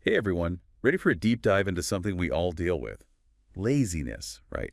Hey everyone, ready for a deep dive into something we all deal with? Laziness, right?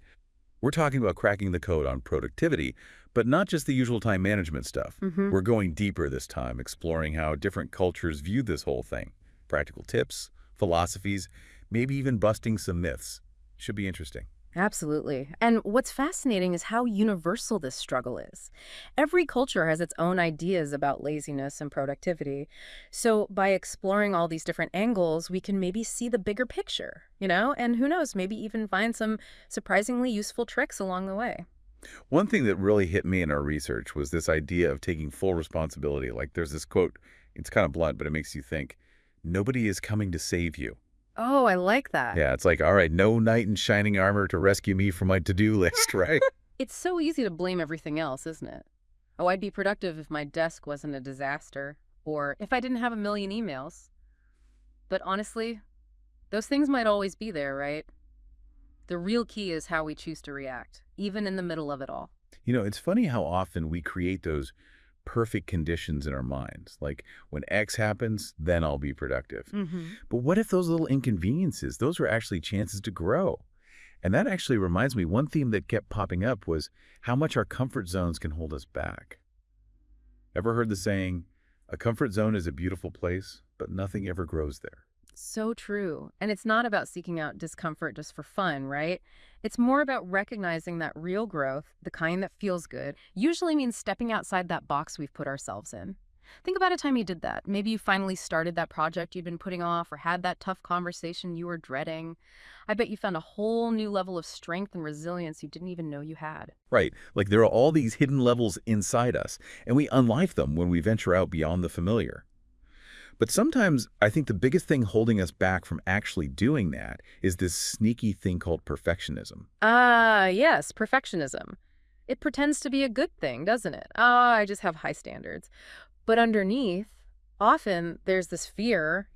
We're talking about cracking the code on productivity, but not just the usual time management stuff. hmm We're going deeper this time, exploring how different cultures view this whole thing. Practical tips, philosophies, maybe even busting some myths. Should be interesting. Absolutely. And what's fascinating is how universal this struggle is. Every culture has its own ideas about laziness and productivity. So by exploring all these different angles, we can maybe see the bigger picture, and who knows, maybe even find some surprisingly useful tricks along the way. One thing that really hit me in our research was this idea of taking full responsibility. Like there's this quote, it's kind of blunt, but it makes you think, nobody is coming to save you. Oh, I like that. Yeah, it's like, all right, no knight in shining armor to rescue me from my to-do list, right? It's so easy to blame everything else, isn't it? Oh, I'd be productive if my desk wasn't a disaster, or if I didn't have a million emails. But honestly, those things might always be there, right? The real key is how we choose to react, even in the middle of it all. It's funny how often we create those perfect conditions in our minds. Like when X happens, then I'll be productive. hmm But what if those little inconveniences, those were actually chances to grow? And that actually reminds me, one theme that kept popping up was how much our comfort zones can hold us back. Ever heard the saying, a comfort zone is a beautiful place, but nothing ever grows there? So true. And it's not about seeking out discomfort just for fun, right? It's more about recognizing that real growth, the kind that feels good, usually means stepping outside that box we've put ourselves in. Think about a time you did that. Maybe you finally started that project you'd been putting off or had that tough conversation you were dreading. I bet you found a whole new level of strength and resilience you didn't even know you had. Right, like there are all these hidden levels inside us, and we unlife them when we venture out beyond the familiar. But sometimes I think the biggest thing holding us back from actually doing that is this sneaky thing called perfectionism. Ah, yes, perfectionism. It pretends to be a good thing, doesn't it? Ah, I just have high standards. But underneath, often there's this fear,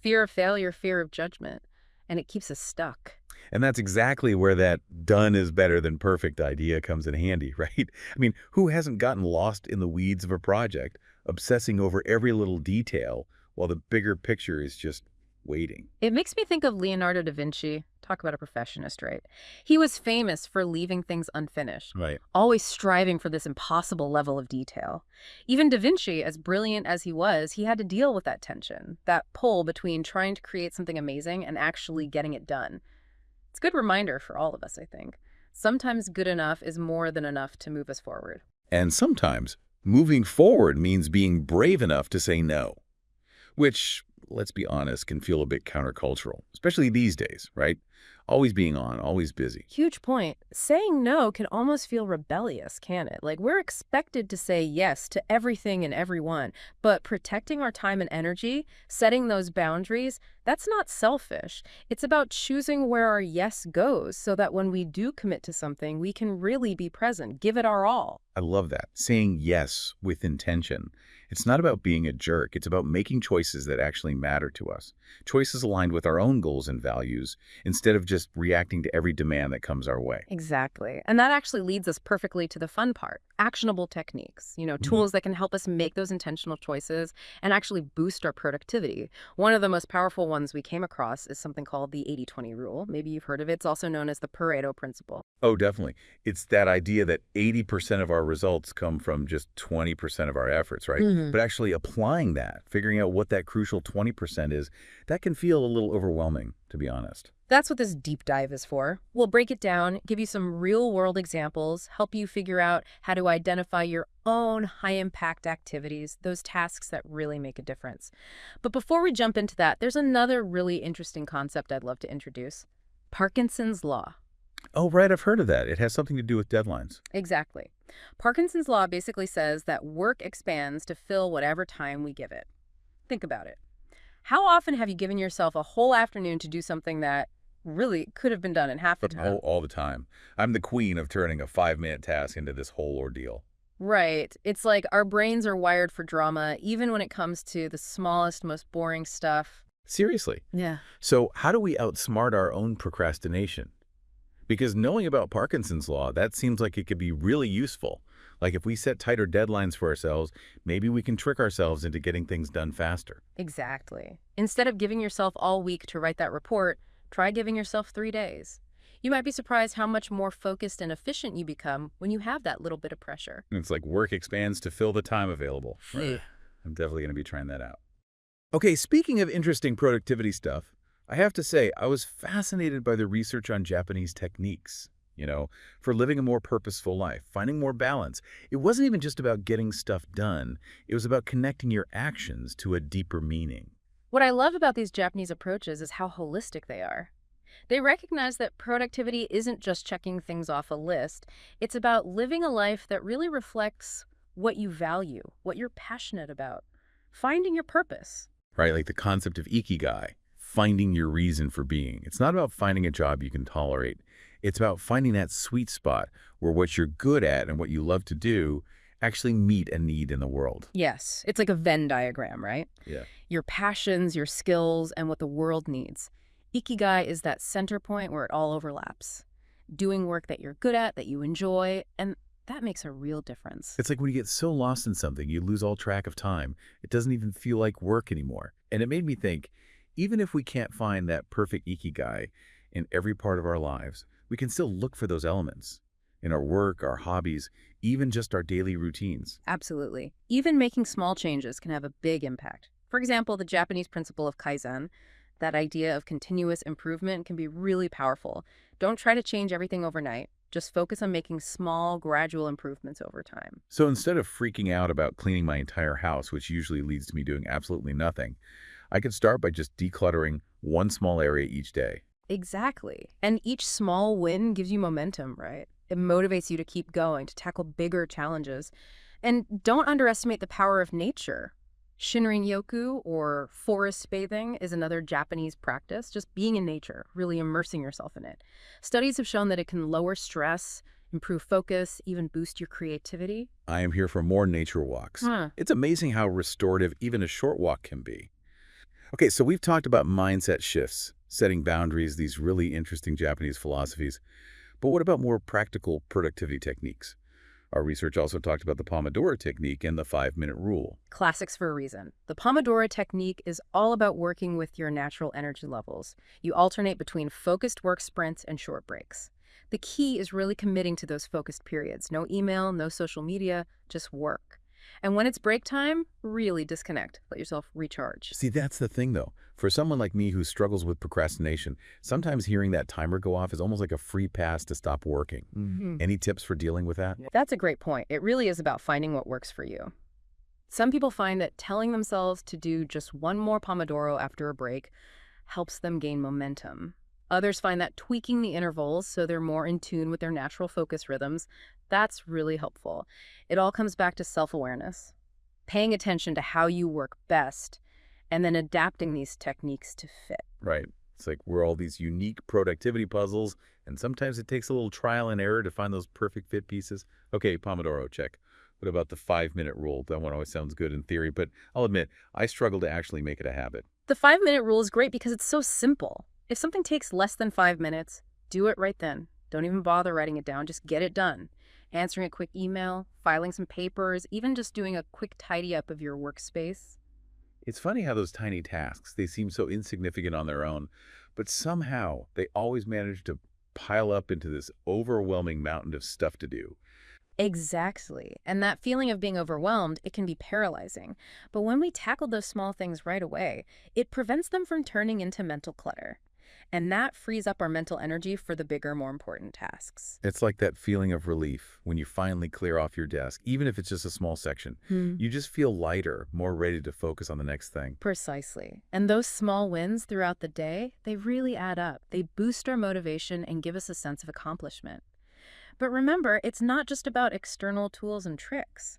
fear of failure, fear of judgment, and it keeps us stuck. And that's exactly where that done is better than perfect idea comes in handy, right? I mean, who hasn't gotten lost in the weeds of a project, obsessing over every little detail while the bigger picture is just waiting? It makes me think of Leonardo da Vinci. Talk about a perfectionist, right? He was famous for leaving things unfinished, Right. always striving for this impossible level of detail. Even da Vinci, as brilliant as he was, he had to deal with that tension, that pull between trying to create something amazing and actually getting it done. It's a good reminder for all of us, I think. Sometimes good enough is more than enough to move us forward. And sometimes moving forward means being brave enough to say no, which, let's be honest, can feel a bit countercultural, especially these days, right? Always being on, always busy. Huge point. Saying no can almost feel rebellious, can it? Like we're expected to say yes to everything and everyone, but protecting our time and energy, setting those boundaries, that's not selfish. It's about choosing where our yes goes so that when we do commit to something, we can really be present, give it our all. I love that. Saying yes with intention. It's not about being a jerk. It's about making choices that actually matter to us. Choices aligned with our own goals and values instead of just reacting to every demand that comes our way. Exactly. And that actually leads us perfectly to the fun part, actionable techniques, Mhm. tools that can help us make those intentional choices and actually boost our productivity. One of the most powerful ones we came across is something called the 80-20 rule. Maybe you've heard of it. It's also known as the Pareto principle. Oh, definitely. It's that idea that 80% of our results come from just 20% of our efforts, right? hmm But actually applying that, figuring out what that crucial 20% is, that can feel a little overwhelming, to be honest. That's what this deep dive is for. We'll break it down, give you some real world examples, help you figure out how to identify your own high impact activities, those tasks that really make a difference. But before we jump into that, there's another really interesting concept I'd love to introduce: Parkinson's Law. Oh, right, I've heard of that. It has something to do with deadlines. Exactly. Parkinson's Law basically says that work expands to fill whatever time we give it. Think about it. How often have you given yourself a whole afternoon to do something that really could have been done in half the Oh, time? all the time. I'm the queen of turning a 5-minute task into this whole ordeal. Right. It's like our brains are wired for drama, even when it comes to the smallest, most boring stuff. Seriously. Yeah. So how do we outsmart our own procrastination? Because knowing about Parkinson's law, that seems like it could be really useful. Like if we set tighter deadlines for ourselves, maybe we can trick ourselves into getting things done faster. Exactly. Instead of giving yourself all week to write that report, try giving yourself 3 days. You might be surprised how much more focused and efficient you become when you have that little bit of pressure. It's like work expands to fill the time available. Right. I'm definitely going to be trying that out. Okay, speaking of interesting productivity stuff, I have to say I was fascinated by the research on Japanese techniques, for living a more purposeful life, finding more balance. It wasn't even just about getting stuff done. It was about connecting your actions to a deeper meaning. What I love about these Japanese approaches is how holistic they are. They recognize that productivity isn't just checking things off a list. It's about living a life that really reflects what you value, what you're passionate about, finding your purpose. Right? Like the concept of ikigai, finding your reason for being. It's not about finding a job you can tolerate. It's about finding that sweet spot where what you're good at and what you love to do actually meet a need in the world. Yes, it's like a Venn diagram, right? Yeah. Your passions, your skills, and what the world needs. Ikigai is that center point where it all overlaps. Doing work that you're good at, that you enjoy, and that makes a real difference. It's like when you get so lost in something, you lose all track of time. It doesn't even feel like work anymore. And it made me think, even if we can't find that perfect ikigai in every part of our lives, we can still look for those elements in our work, our hobbies, even just our daily routines. Absolutely. Even making small changes can have a big impact. For example, the Japanese principle of Kaizen, that idea of continuous improvement, can be really powerful. Don't try to change everything overnight. Just focus on making small, gradual improvements over time. So instead of freaking out about cleaning my entire house, which usually leads to me doing absolutely nothing, I could start by just decluttering one small area each day. Exactly. And each small win gives you momentum, right? It motivates you to keep going, to tackle bigger challenges. And don't underestimate the power of nature. Shinrin-yoku, or forest bathing, is another Japanese practice, just being in nature, really immersing yourself in it. Studies have shown that it can lower stress, improve focus, even boost your creativity. I am here for more nature walks. It's amazing how restorative even a short walk can be. Okay, so we've talked about mindset shifts, setting boundaries, these really interesting Japanese philosophies. But what about more practical productivity techniques? Our research also talked about the Pomodoro technique and the 5-minute rule. Classics for a reason. The Pomodoro technique is all about working with your natural energy levels. You alternate between focused work sprints and short breaks. The key is really committing to those focused periods. No email, no social media, just work. And when it's break time, really disconnect. Let yourself recharge. See, that's the thing, though. For someone like me who struggles with procrastination, sometimes hearing that timer go off is almost like a free pass to stop working. Any tips for dealing with that? That's a great point. It really is about finding what works for you. Some people find that telling themselves to do just one more Pomodoro after a break helps them gain momentum. Others find that tweaking the intervals so they're more in tune with their natural focus rhythms, that's really helpful. It all comes back to self-awareness, paying attention to how you work best, and then adapting these techniques to fit. Right. It's like we're all these unique productivity puzzles, and sometimes it takes a little trial and error to find those perfect fit pieces. Okay, Pomodoro, check. What about the 5-minute rule? That one always sounds good in theory, but I'll admit, I struggle to actually make it a habit. The 5-minute rule is great because it's so simple. If something takes less than 5 minutes, do it right then. Don't even bother writing it down, just get it done. Answering a quick email, filing some papers, even just doing a quick tidy up of your workspace. It's funny how those tiny tasks, they seem so insignificant on their own, but somehow they always manage to pile up into this overwhelming mountain of stuff to do. Exactly. And that feeling of being overwhelmed, it can be paralyzing. But when we tackle those small things right away, it prevents them from turning into mental clutter. And that frees up our mental energy for the bigger, more important tasks. It's like that feeling of relief when you finally clear off your desk, even if it's just a small section. You just feel lighter, more ready to focus on the next thing. Precisely. And those small wins throughout the day, they really add up. They boost our motivation and give us a sense of accomplishment. But remember, it's not just about external tools and tricks.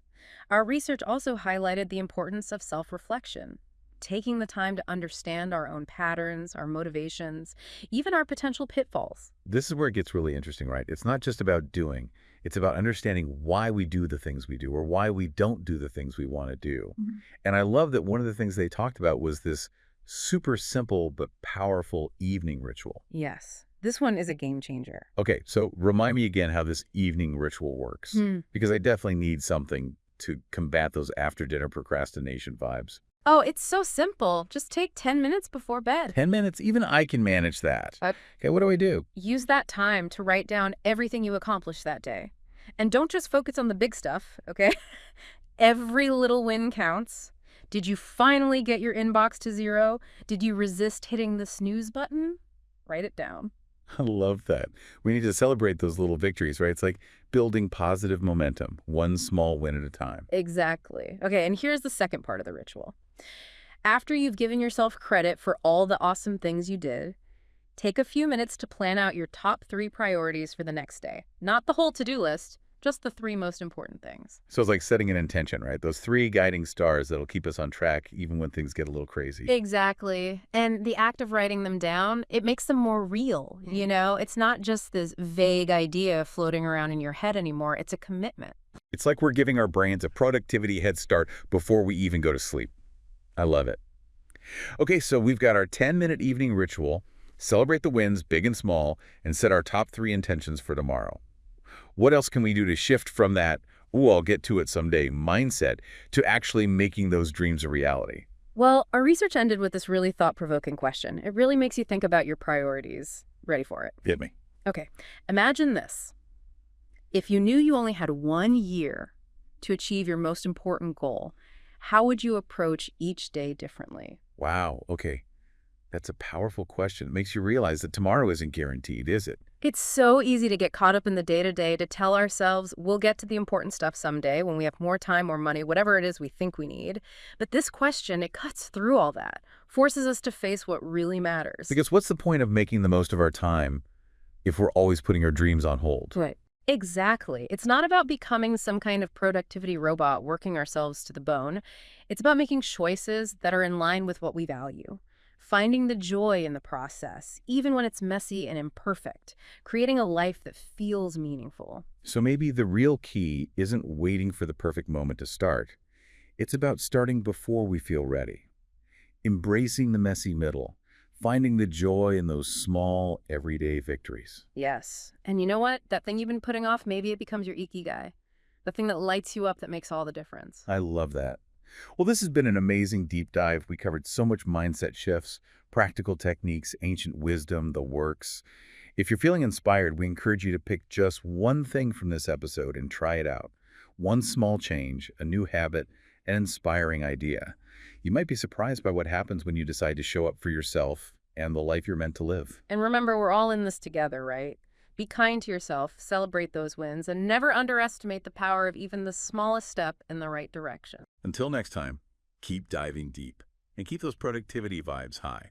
Our research also highlighted the importance of self-reflection, taking the time to understand our own patterns, our motivations, even our potential pitfalls. This is where it gets really interesting, right? It's not just about doing. It's about understanding why we do the things we do or why we don't do the things we want to do. And I love that one of the things they talked about was this super simple but powerful evening ritual. Yes. This one is a game changer. Okay, so remind me again how this evening ritual works, because I definitely need something to combat those after-dinner procrastination vibes. Oh, it's so simple. Just take 10 minutes before bed. 10 minutes? Even I can manage that. Okay, what do I do? Use that time to write down everything you accomplished that day. And don't just focus on the big stuff, okay? Every little win counts. Did you finally get your inbox to 0? Did you resist hitting the snooze button? Write it down. I love that. We need to celebrate those little victories, right? It's like building positive momentum, one small win at a time. Exactly. Okay, and here's the second part of the ritual. After you've given yourself credit for all the awesome things you did, take a few minutes to plan out your top 3 priorities for the next day. Not the whole to-do list, just the 3 most important things. So it's like setting an intention, right? Those 3 guiding stars that'll keep us on track even when things get a little crazy. Exactly. And the act of writing them down, it makes them more real, you know? It's not just this vague idea floating around in your head anymore. It's a commitment. It's like we're giving our brains a productivity head start before we even go to sleep. I love it. Okay, so we've got our 10-minute evening ritual, celebrate the wins, big and small, and set our top 3 intentions for tomorrow. What else can we do to shift from that, ooh, I'll get to it someday mindset to actually making those dreams a reality? Well, our research ended with this really thought-provoking question. It really makes you think about your priorities. Ready for it? Hit me. Okay, imagine this. If you knew you only had 1 year to achieve your most important goal, how would you approach each day differently? Wow, okay. That's a powerful question. It makes you realize that tomorrow isn't guaranteed, is it? It's so easy to get caught up in the day-to-day, to tell ourselves we'll get to the important stuff someday when we have more time or money, whatever it is we think we need. But this question, it cuts through all that, forces us to face what really matters. Because what's the point of making the most of our time if we're always putting our dreams on hold? Right. Exactly. It's not about becoming some kind of productivity robot working ourselves to the bone. It's about making choices that are in line with what we value. Finding the joy in the process, even when it's messy and imperfect. Creating a life that feels meaningful. So maybe the real key isn't waiting for the perfect moment to start. It's about starting before we feel ready. Embracing the messy middle. Finding the joy in those small, everyday victories. Yes. And you know what? That thing you've been putting off, maybe it becomes your ikigai. The thing that lights you up that makes all the difference. I love that. Well, this has been an amazing deep dive. We covered so much mindset shifts, practical techniques, ancient wisdom, the works. If you're feeling inspired, we encourage you to pick just one thing from this episode and try it out. One small change, a new habit, an inspiring idea. You might be surprised by what happens when you decide to show up for yourself and the life you're meant to live. And remember, we're all in this together, right? Be kind to yourself, celebrate those wins, and never underestimate the power of even the smallest step in the right direction. Until next time, keep diving deep and keep those productivity vibes high.